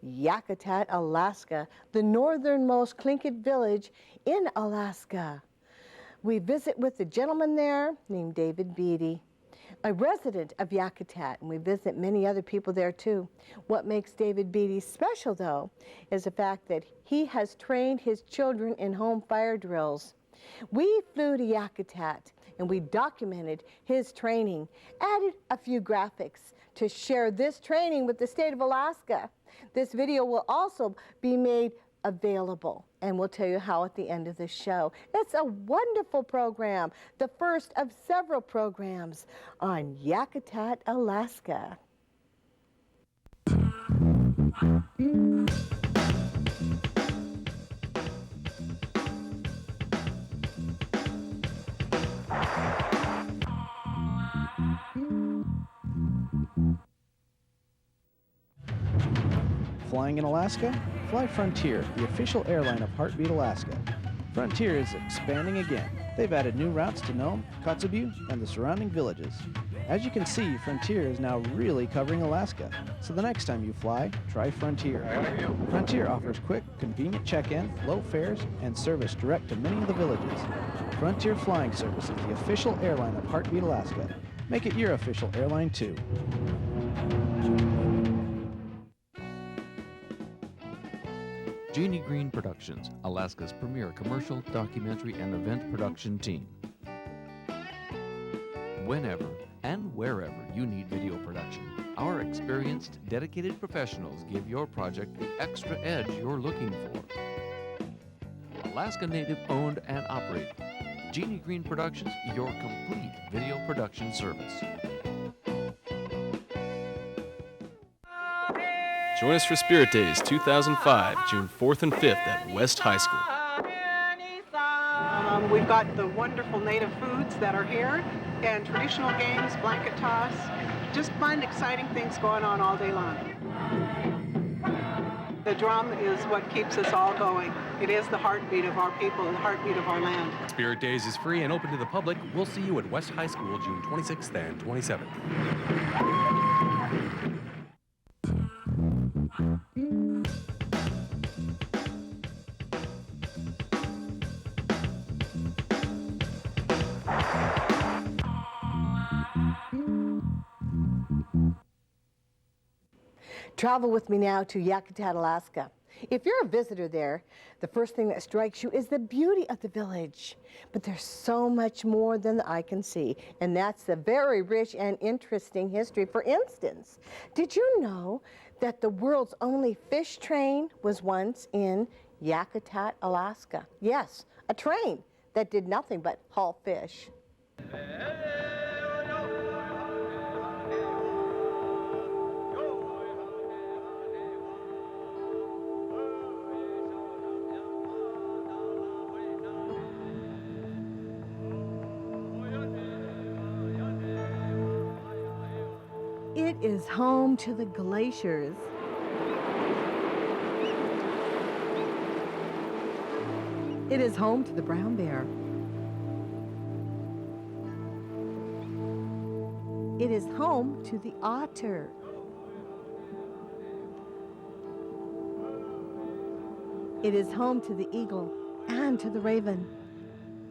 Yakutat, Alaska, the northernmost Tlingit village in Alaska. We visit with a gentleman there named Dave Beatty, a resident of Yakutat, and we visit many other people there too. What makes Dave Beatty special, though, is the fact that he has trained his children in home fire drills. We flew to Yakutat and we documented his training, added a few graphics to share this training with the state of Alaska. This video will also be made available, and we'll tell you how at the end of the show. It's a wonderful program, the first of several programs on Yakutat, Alaska. Flying in Alaska? Fly Frontier, the official airline of Heartbeat Alaska. Frontier is expanding again. They've added new routes to Nome, Kotzebue, and the surrounding villages. As you can see, Frontier is now really covering Alaska. So the next time you fly, try Frontier. Frontier offers quick, convenient check-in, low fares, and service direct to many of the villages. Frontier Flying Service is the official airline of Heartbeat Alaska. Make it your official airline too. Jeannie Green Productions, Alaska's premier commercial, documentary, and event production team. Whenever and wherever you need video production, our experienced, dedicated professionals give your project the extra edge you're looking for. Alaska Native owned and operated. Jeannie Green Productions, your complete video production service. Join us for Spirit Days 2005, June 4th and 5th at West High School. We've got the wonderful native foods that are here and traditional games, blanket toss, just fun, exciting things going on all day long. The drum is what keeps us all going. It is the heartbeat of our people, the heartbeat of our land. Spirit Days is free and open to the public. We'll see you at West High School June 26th and 27th. Travel with me now to Yakutat, Alaska. If you're a visitor there, the first thing that strikes you is the beauty of the village. But there's so much more than the eye can see, and that's the very rich and interesting history. For instance, did you know that the world's only fish train was once in Yakutat, Alaska? Yes, a train that did nothing but haul fish. It is home to the glaciers. It is home to the brown bear. It is home to the otter. It is home to the eagle and to the raven.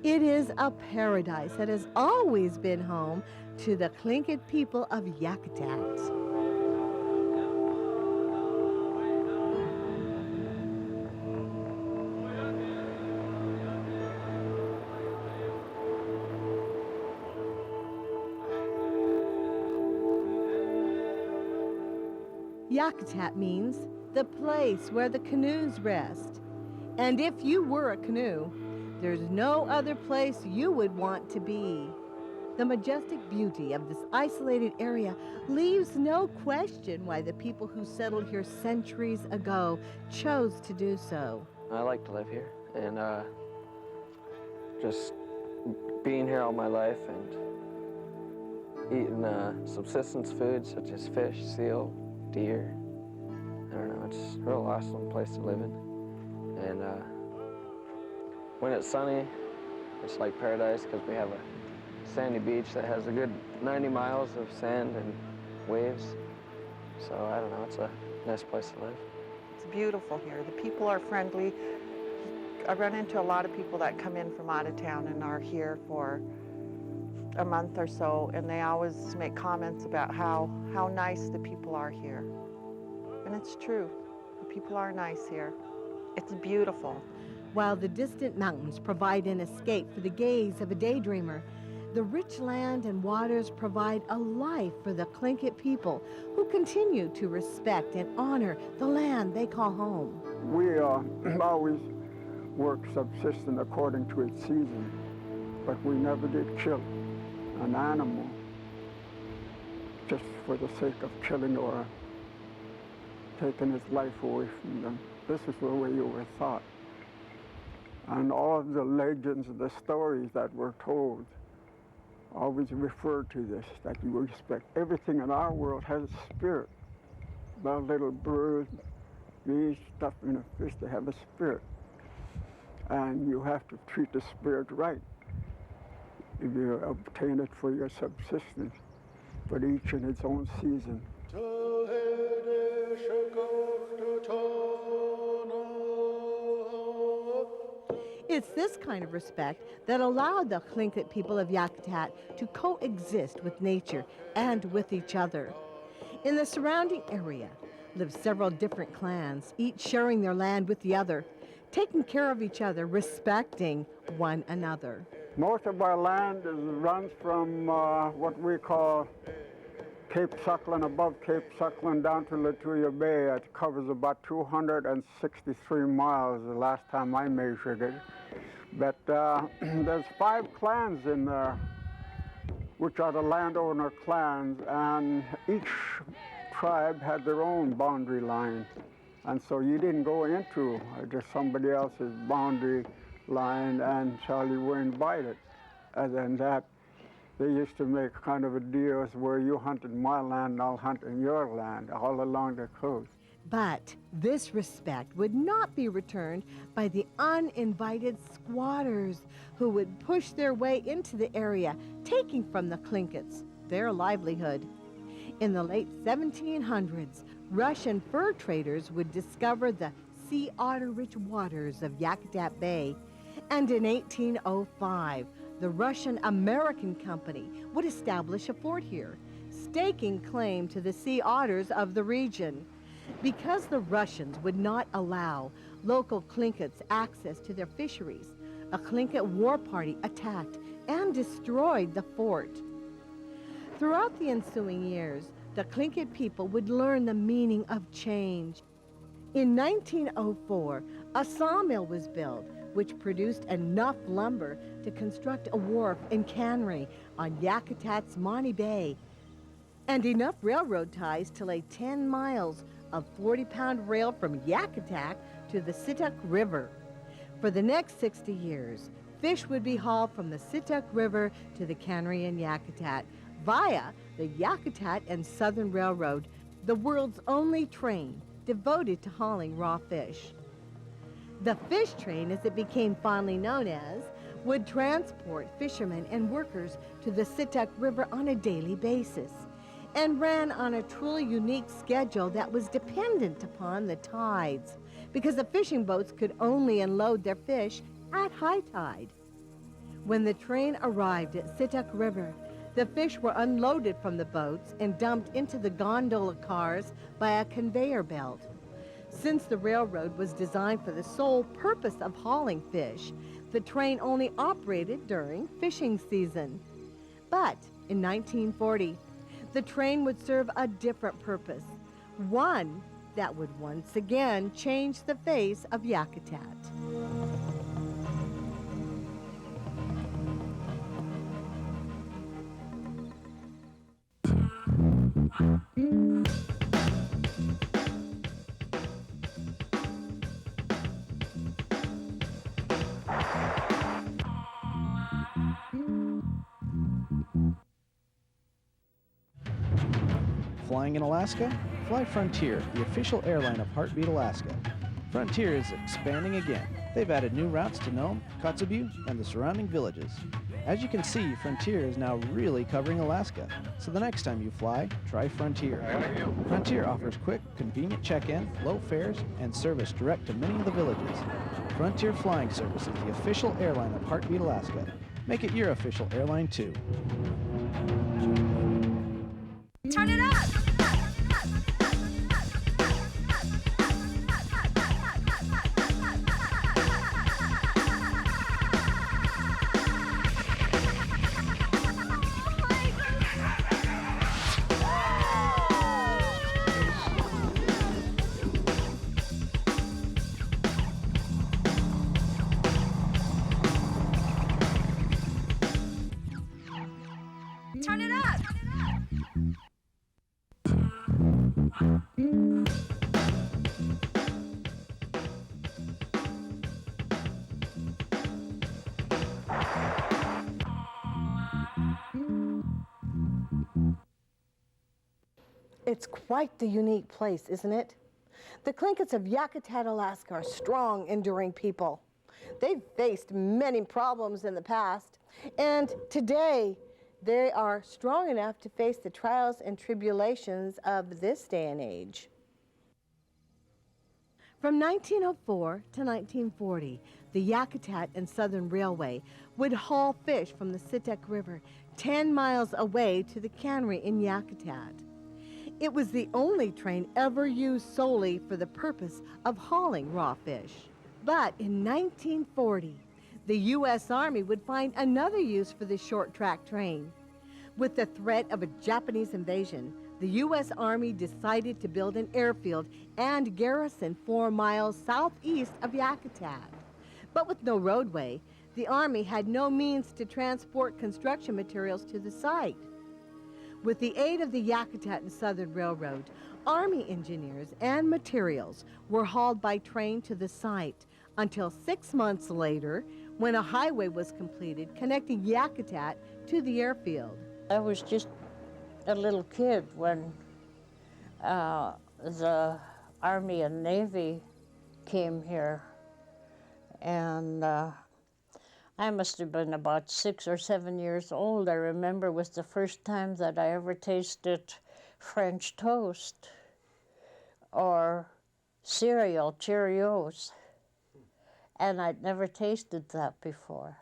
It is a paradise that has always been home to the Tlingit people of Yakutat. Yakutat means the place where the canoes rest. And if you were a canoe, there's no other place you would want to be. The majestic beauty of this isolated area leaves no question why the people who settled here centuries ago chose to do so. I like to live here, and just being here all my life and eating subsistence foods such as fish, seal, deer. I don't know, it's a real awesome place to live in. And when it's sunny, it's like paradise because we have a sandy beach that has a good 90 miles of sand and waves. So I don't know, it's a nice place to live. It's beautiful here. The people are friendly. I run into a lot of people that come in from out of town and are here for a month or so, and they always make comments about how nice the people are here. And it's true. The people are nice here. It's beautiful. While the distant mountains provide an escape for the gaze of a daydreamer, the rich land and waters provide a life for the Tlingit people who continue to respect and honor the land they call home. We always work subsistent according to its season, but we never did kill an animal just for the sake of killing or taking its life away from them. This is the way you were thought. And all of the legends and the stories that were told always refer to this, that you respect everything in our world has a spirit. The little birds, bees, stuff in a fish, they have a spirit. And you have to treat the spirit right if you obtain it for your subsistence, but each in its own season. It's this kind of respect that allowed the Tlingit people of Yakutat to coexist with nature and with each other. In the surrounding area live several different clans, each sharing their land with the other, taking care of each other, respecting one another. Most of our land runs from what we call Cape Suckling, above Cape Suckling down to Lituya Bay. It covers about 263 miles the last time I measured it. But there's 5 clans in there, which are the landowner clans, and each tribe had their own boundary line. And so you didn't go into just somebody else's boundary line until you were invited. And then that, they used to make kind of a deal where you hunted my land and I'll hunt in your land all along the coast. But this respect would not be returned by the uninvited squatters who would push their way into the area, taking from the Tlingits their livelihood. In the late 1700s, Russian fur traders would discover the sea otter-rich waters of Yakutat Bay. And in 1805, the Russian-American Company would establish a fort here, staking claim to the sea otters of the region. Because the Russians would not allow local Tlingits access to their fisheries, a Tlingit war party attacked and destroyed the fort. Throughout the ensuing years, the Tlingit people would learn the meaning of change. In 1904, a sawmill was built, which produced enough lumber to construct a wharf and cannery on Yakutat's Mani Bay, and enough railroad ties to lay 10 miles of 40-pound rail from Yakutat to the Situk River. For the next 60 years, fish would be hauled from the Situk River to the cannery in Yakutat via the Yakutat and Southern Railroad, the world's only train devoted to hauling raw fish. The fish train, as it became fondly known as, would transport fishermen and workers to the Situk River on a daily basis and ran on a truly unique schedule that was dependent upon the tides, because the fishing boats could only unload their fish at high tide. When the train arrived at Situk River, the fish were unloaded from the boats and dumped into the gondola cars by a conveyor belt. Since the railroad was designed for the sole purpose of hauling fish, the train only operated during fishing season. But in 1940, the train would serve a different purpose, one that would once again change the face of Yakutat. Flying in Alaska? Fly Frontier, the official airline of Heartbeat Alaska. Frontier is expanding again. They've added new routes to Nome, Kotzebue, and the surrounding villages. As you can see, Frontier is now really covering Alaska. So the next time you fly, try Frontier. Frontier offers quick, convenient check-in, low fares, and service direct to many of the villages. Frontier Flying Service is the official airline of Heartbeat Alaska. Make it your official airline too. Turn it up! Turn it up! It's quite the unique place, isn't it? The Tlingits of Yakutat, Alaska are strong, enduring people. They've faced many problems in the past, and today they are strong enough to face the trials and tribulations of this day and age. From 1904 to 1940, the Yakutat and Southern Railway would haul fish from the Sitek River 10 miles away to the cannery in Yakutat. It was the only train ever used solely for the purpose of hauling raw fish. But in 1940, the U.S. Army would find another use for this short-track train. With the threat of a Japanese invasion, the U.S. Army decided to build an airfield and garrison 4 miles southeast of Yakutat. But with no roadway, the Army had no means to transport construction materials to the site. With the aid of the Yakutat and Southern Railroad, Army engineers and materials were hauled by train to the site until 6 months later, when a highway was completed connecting Yakutat to the airfield. I was just a little kid when the Army and Navy came here, and I must have been about 6 or 7 years old. I remember it was the first time that I ever tasted French toast or cereal, Cheerios, and I'd never tasted that before.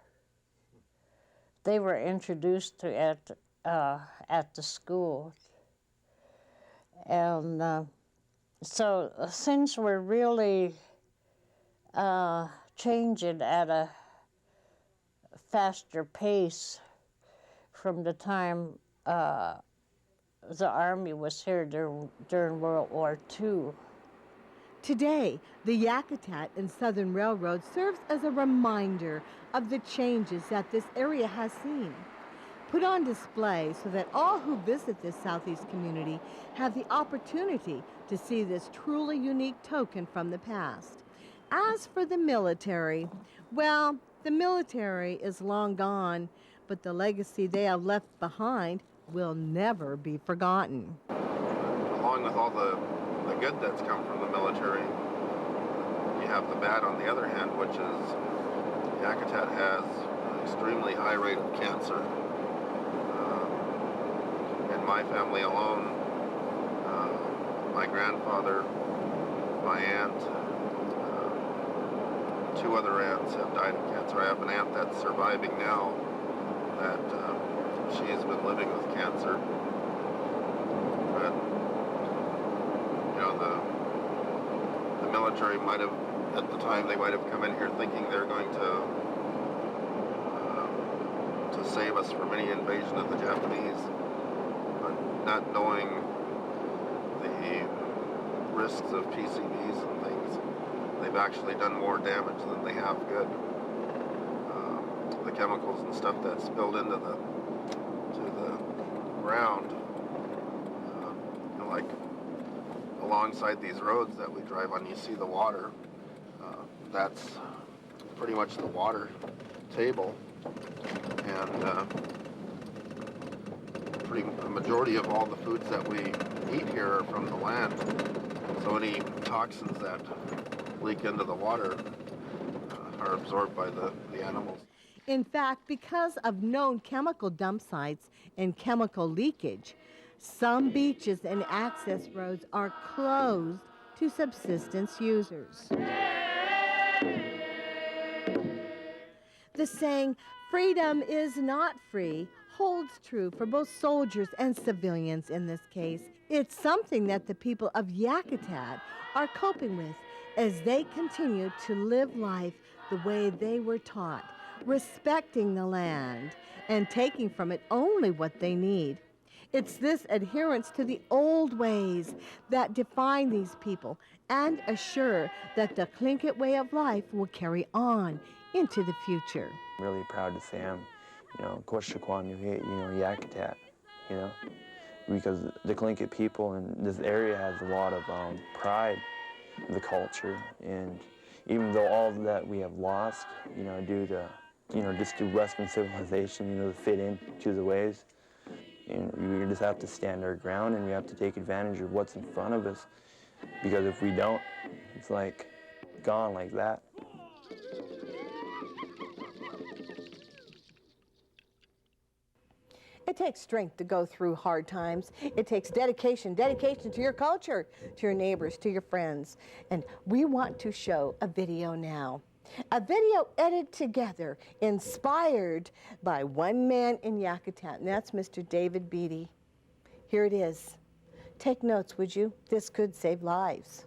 They were introduced to it at the school. And so things were really changing at a faster pace from the time the Army was here during World War II. Today, the Yakutat and Southern Railroad serves as a reminder of the changes that this area has seen, put on display so that all who visit this southeast community have the opportunity to see this truly unique token from the past. As for the military, well, the military is long gone, but the legacy they have left behind will never be forgotten. Along with all the good that's come from the military, you have the bad on the other hand, which is Yakutat has an extremely high rate of cancer. In my family alone, my grandfather, my aunt, 2 other aunts have died of cancer. I have an aunt that's surviving now that she has been living with cancer. But, you know, the military might have, at the time, they might have come in here thinking they're going to save us from any invasion of the Japanese, but not knowing the risks of PCBs and things, they've actually done more damage than they have good. The chemicals and stuff that's spilled into the ground, you know, like alongside these roads that we drive on, you see the water. That's pretty much the water table, and a majority of all the foods that we eat here are from the land. So any toxins that leak into the water are absorbed by the animals. In fact, because of known chemical dump sites and chemical leakage, some beaches and access roads are closed to subsistence users. The saying, freedom is not free, holds true for both soldiers and civilians in this case. It's something that the people of Yakutat are coping with as they continue to live life the way they were taught, respecting the land and taking from it only what they need. It's this adherence to the old ways that define these people and assure that the Tlingit way of life will carry on into the future. I'm really proud to say I'm, Yakutat, because the Tlingit people in this area has a lot of pride in the culture, and even though all of that we have lost, due to, just to Western civilization, to fit into the ways, and we just have to stand our ground and we have to take advantage of what's in front of us, because if we don't, it's like gone like that. It takes strength to go through hard times. It takes dedication to your culture, to your neighbors, to your friends. And we want to show a video now. A video edited together, inspired by one man in Yakutat, and that's Mr. David Beatty. Here it is. Take notes, would you? This could save lives.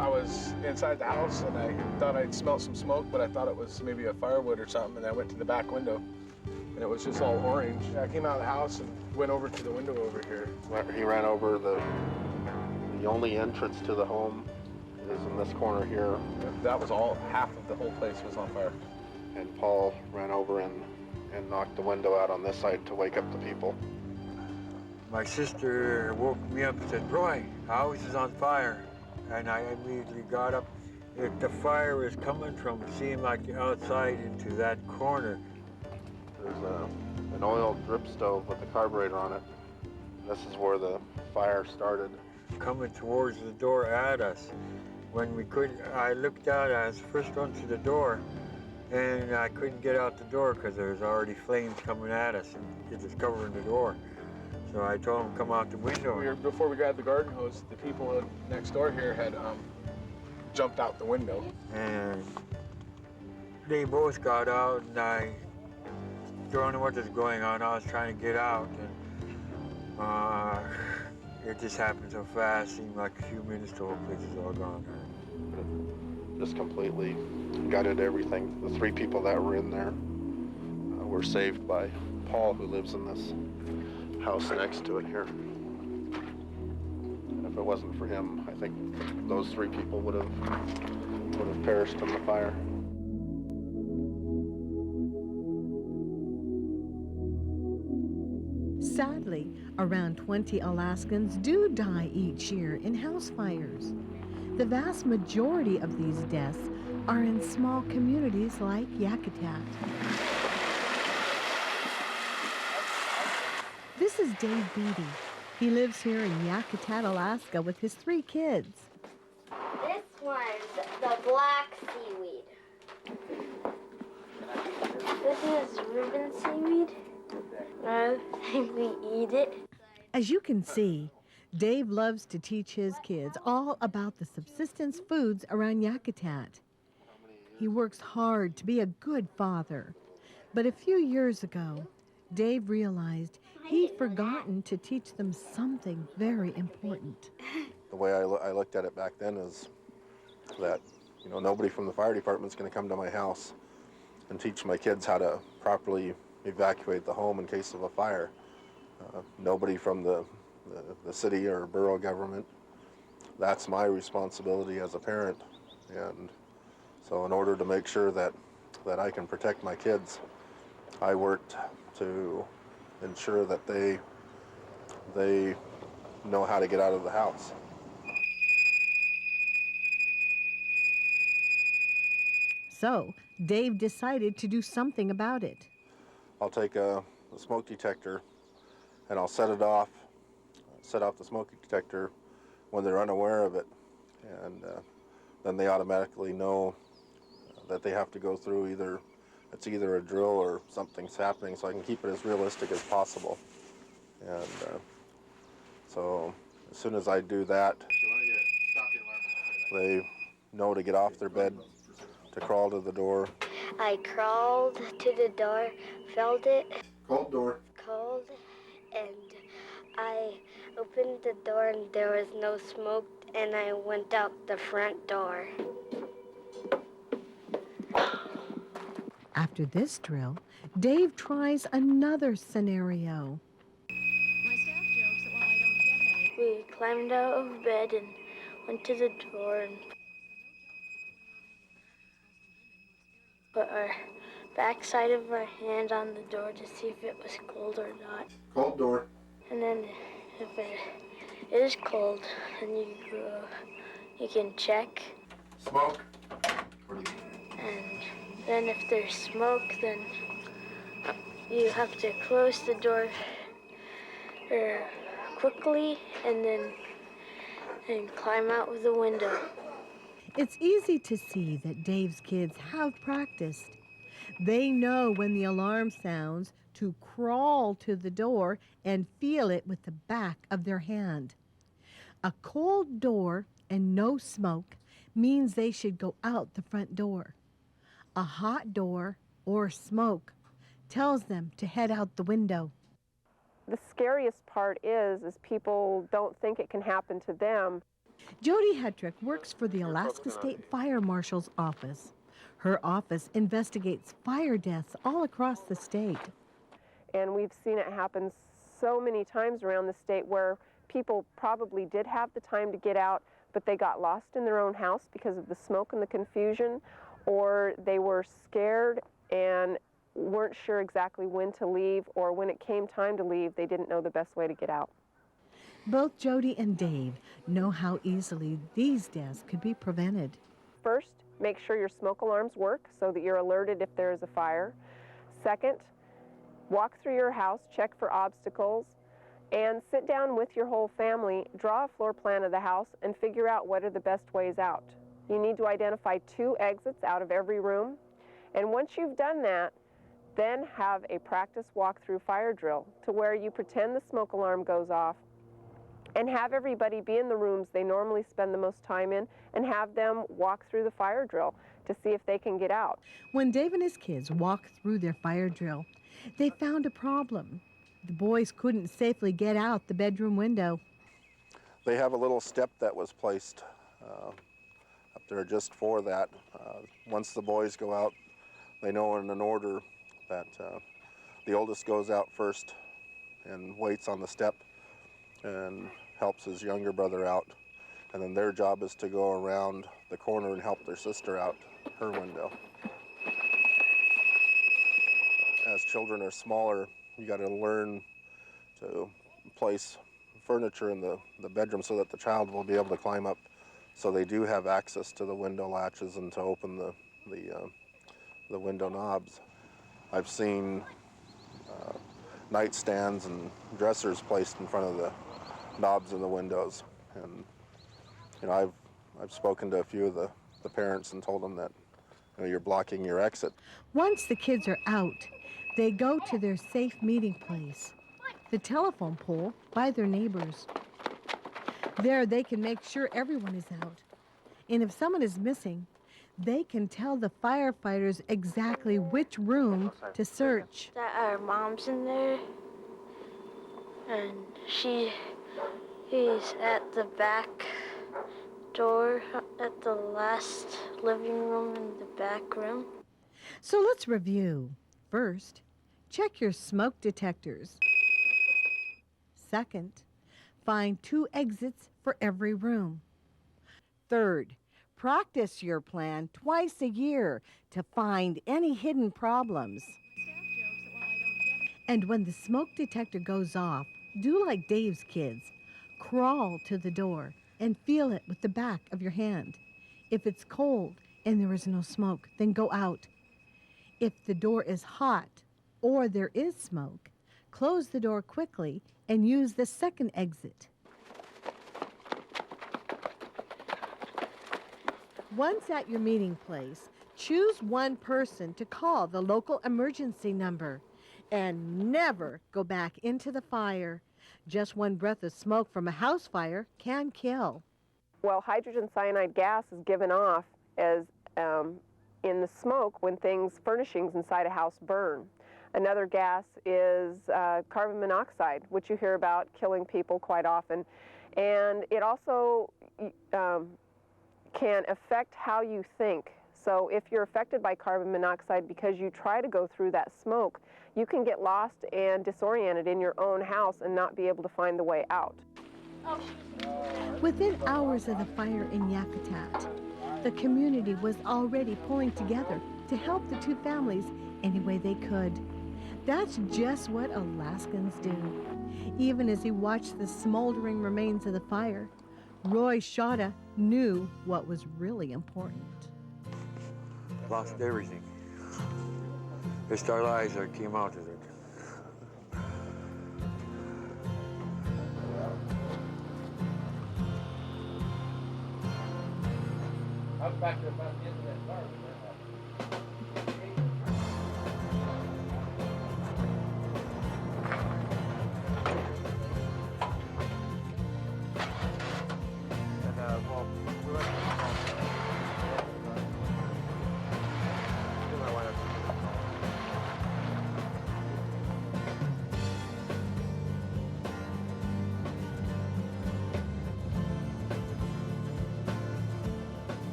I was inside the house and I thought I'd smelt some smoke, but I thought it was maybe a firewood or something, and I went to the back window and it was just all orange. I came out of the house and went over to the window over here. He ran over the only entrance to the home is in this corner here. That was all, half of the whole place was on fire. And Paul ran over and knocked the window out on this side to wake up the people. My sister woke me up and said, "Roy, the house is on fire." And I immediately got up. The fire was coming from, it seemed like outside into that corner. There's an oil drip stove with a carburetor on it. This is where the fire started. Coming towards the door at us. When we couldn't, I looked out, I was the first one to the door, and I couldn't get out the door because there was already flames coming at us, and it was covering the door. So I told him to come out the window. Before we grabbed the garden hose, the people next door here had jumped out the window. And they both got out, and I don't know what was going on. I was trying to get out, and it just happened so fast. Seemed like a few minutes, the whole place is all gone. Just completely gutted everything. The 3 people that were in there were saved by Paul, who lives in this house next to it here. And if it wasn't for him, I think those 3 people would have perished in the fire. Sadly, around 20 Alaskans do die each year in house fires. The vast majority of these deaths are in small communities like Yakutat. This is Dave Beatty. He lives here in Yakutat, Alaska with his 3 kids. This one's the black seaweed. This is Reuben seaweed. I think we eat it. As you can see, Dave loves to teach his kids all about the subsistence foods around Yakutat. He works hard to be a good father. But a few years ago, Dave realized he'd forgotten to teach them something very important. The way I looked at it back then is that, nobody from the fire department's going to come to my house and teach my kids how to properly evacuate the home in case of a fire. Nobody from the city or borough government. That's my responsibility as a parent. And so in order to make sure that I can protect my kids, I worked to ensure that they know how to get out of the house. So Dave decided to do something about it. I'll take a smoke detector and I'll set off the smoke detector when they're unaware of it, and then they automatically know that they have to go through either a drill or something's happening, so I can keep it as realistic as possible. And so as soon as I do that, they know to get off their bed, to crawl to the door. I crawled to the door, felt it. Cold door. Cold, and I opened the door and there was no smoke, and I went out the front door. After this drill, Dave tries another scenario. We climbed out of bed and went to the door and put our backside of our hand on the door to see if it was cold or not. Cold door. And then if it is cold, then you can check. Smoke. And then if there's smoke, then you have to close the door quickly and climb out of the window. It's easy to see that Dave's kids have practiced. They know when the alarm sounds to crawl to the door and feel it with the back of their hand. A cold door and no smoke means they should go out the front door. A hot door or smoke tells them to head out the window. The scariest part is people don't think it can happen to them. Jodie Hettrick works for the Alaska State Fire Marshal's office. Her office investigates fire deaths all across the state. And we've seen it happen so many times around the state where people probably did have the time to get out, but they got lost in their own house because of the smoke and the confusion, or they were scared and weren't sure exactly when to leave, or when it came time to leave, they didn't know the best way to get out. Both Jodie and Dave know how easily these deaths could be prevented. First, make sure your smoke alarms work so that you're alerted if there is a fire. Second, walk through your house, check for obstacles, and sit down with your whole family, draw a floor plan of the house, and figure out what are the best ways out. You need to identify 2 exits out of every room, and once you've done that, then have a practice walk-through fire drill to where you pretend the smoke alarm goes off and have everybody be in the rooms they normally spend the most time in and have them walk through the fire drill to see if they can get out. When Dave and his kids walked through their fire drill, they found a problem. The boys couldn't safely get out the bedroom window. They have a little step that was placed up there just for that. Once the boys go out, they know in an order that the oldest goes out first and waits on the step and helps his younger brother out. And then their job is to go around the corner and help their sister out her window. As children are smaller, you got to learn to place furniture in the bedroom so that the child will be able to climb up, so they do have access to the window latches and to open the window knobs. I've seen nightstands and dressers placed in front of the knobs in the windows, and you know, I've spoken to a few of the parents and told them that, you know, you're blocking your exit. Once the kids are out, they go to their safe meeting place, the telephone pole by their neighbors. There they can make sure everyone is out, and if someone is missing, they can tell the firefighters exactly which room to search. That our mom's in there, and he's at the back door at the last living room in the back room. So let's review. First, check your smoke detectors. Second, find 2 exits for every room. Third, practice your plan twice a year to find any hidden problems. And when the smoke detector goes off, do like Dave's kids. Crawl to the door and feel it with the back of your hand. If it's cold and there is no smoke, then go out. If the door is hot or there is smoke, close the door quickly and use the second exit. Once at your meeting place, choose one person to call the local emergency number and never go back into the fire. Just one breath of smoke from a house fire can kill. Well, hydrogen cyanide gas is given off as in the smoke when furnishings inside a house burn. Another gas is carbon monoxide, which you hear about killing people quite often. And it also can affect how you think. So if you're affected by carbon monoxide because you try to go through that smoke, you can get lost and disoriented in your own house and not be able to find the way out. Within hours of the fire in Yakutat, the community was already pulling together to help the two families any way they could. That's just what Alaskans do. Even as he watched the smoldering remains of the fire, Roy Shada knew what was really important. Lost everything. The starlights that came out of it. I was back there about the end of that car.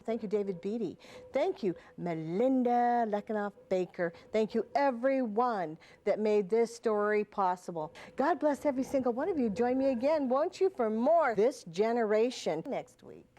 Thank you, David Beatty. Thank you, Melinda Lekanoff-Baker. Thank you, everyone that made this story possible. God bless every single one of you. Join me again, won't you, for more This Generation next week.